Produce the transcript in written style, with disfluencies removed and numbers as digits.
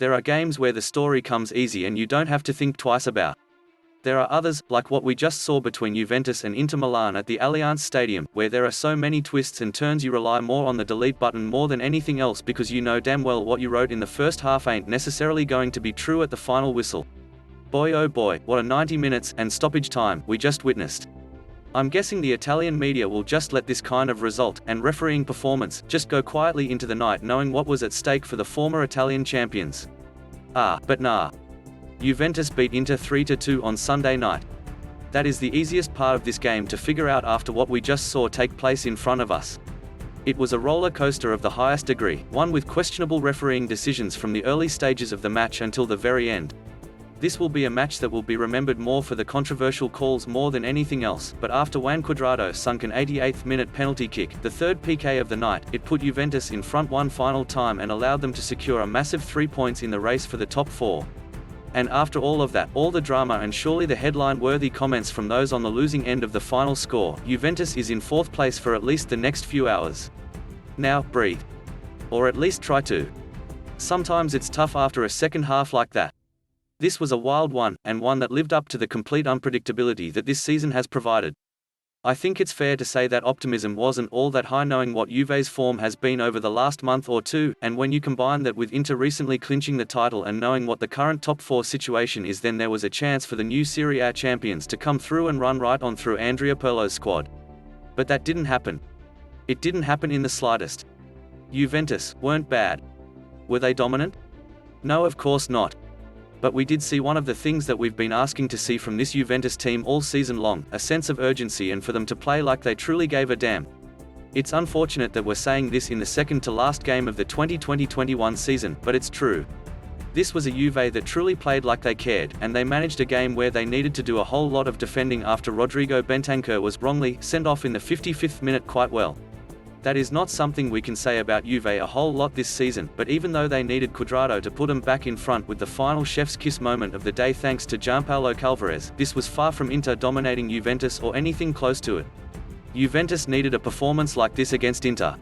There are games where the story comes easy and you don't have to think twice about. There are others, like what we just saw between Juventus and Inter Milan at the Allianz Stadium, where there are so many twists and turns you rely more on the delete button more than anything else because you know damn well what you wrote in the first half ain't necessarily going to be true at the final whistle. Boy oh boy, what a 90 minutes and stoppage time we just witnessed. I'm guessing the Italian media will just let this kind of result and refereeing performance just go quietly into the night knowing what was at stake for the former Italian champions. But nah. Juventus beat Inter 3-2 on Sunday night. That is the easiest part of this game to figure out after what we just saw take place in front of us. It was a roller coaster of the highest degree, one with questionable refereeing decisions from the early stages of the match until the very end. This will be a match that will be remembered more for the controversial calls more than anything else, but after Juan Cuadrado sunk an 88th minute penalty kick, the third PK of the night, it put Juventus in front one final time and allowed them to secure a massive 3 points in the race for the top 4. And after all of that, all the drama and surely the headline-worthy comments from those on the losing end of the final score, Juventus is in 4th place for at least the next few hours. Now, breathe. Or at least try to. Sometimes it's tough after a second half like that. This was a wild one, and one that lived up to the complete unpredictability that this season has provided. I think it's fair to say that optimism wasn't all that high knowing what Juve's form has been over the last month or two, and when you combine that with Inter recently clinching the title and knowing what the current top 4 situation is, then there was a chance for the new Serie A champions to come through and run right on through Andrea Pirlo's squad. But that didn't happen. It didn't happen in the slightest. Juventus weren't bad. Were they dominant? No, of course not. But we did see one of the things that we've been asking to see from this Juventus team all season long, a sense of urgency and for them to play like they truly gave a damn. It's unfortunate that we're saying this in the second to last game of the 2020-21 season, but it's true. This was a Juve that truly played like they cared, and they managed a game where they needed to do a whole lot of defending after Rodrigo Bentancur was wrongly sent off in the 55th minute quite well. That is not something we can say about Juve a whole lot this season, but even though they needed Cuadrado to put them back in front with the final chef's kiss moment of the day thanks to Gianpaolo Calvarese, this was far from Inter dominating Juventus or anything close to it. Juventus needed a performance like this against Inter.